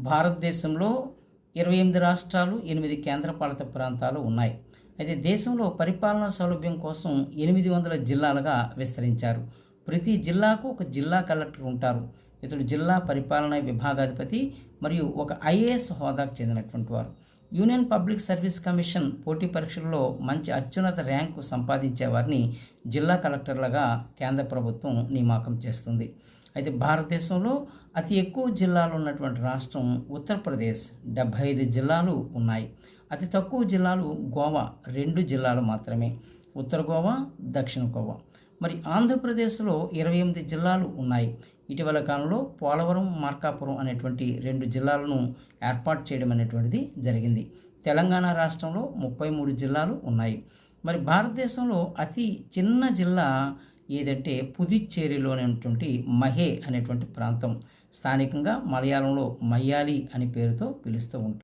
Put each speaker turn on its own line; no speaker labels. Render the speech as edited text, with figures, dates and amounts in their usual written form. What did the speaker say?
భారతదేశంలో 28 రాష్ట్రాలు, 8 కేంద్రపాలిత ప్రాంతాలు ఉన్నాయి. అయితే దేశంలో పరిపాలనా సౌలభ్యం కోసం 800 జిల్లాలుగా విస్తరించారు. ప్రతి జిల్లాకు ఒక జిల్లా కలెక్టర్ ఉంటారు. ఇతడు జిల్లా పరిపాలనా విభాగాధిపతి మరియు ఒక ఐఏఎస్ హోదాకు చెందినటువంటి వారు. యూనియన్ పబ్లిక్ సర్వీస్ కమిషన్ పోటీ పరీక్షల్లో మంచి అత్యున్నత ర్యాంకు సంపాదించే వారిని జిల్లా కలెక్టర్లుగా కేంద్ర ప్రభుత్వం నియామకం చేస్తుంది. అయితే భారతదేశంలో అతి ఎక్కువ జిల్లాలు ఉన్నటువంటి రాష్ట్రం ఉత్తరప్రదేశ్, 75 జిల్లాలు ఉన్నాయి. అతి తక్కువ జిల్లాలు గోవా, 2 జిల్లాలు మాత్రమే, ఉత్తర గోవా, దక్షిణ గోవా. మరి ఆంధ్రప్రదేశ్లో 28 జిల్లాలు ఉన్నాయి. ఇటీవల కాలంలో పోలవరం, మార్కాపురం అనేటువంటి 2 జిల్లాలను ఏర్పాటు చేయడం అనేటువంటిది జరిగింది. తెలంగాణ రాష్ట్రంలో 33 జిల్లాలు ఉన్నాయి. మరి భారతదేశంలో అతి చిన్న జిల్లా ఏదంటే పుదుచ్చేరిలోనేటువంటి మహే అనేటువంటి ప్రాంతం. స్థానికంగా మలయాళంలో మయ్యాలి అనే పేరుతో పిలుస్తూ ఉంటారు.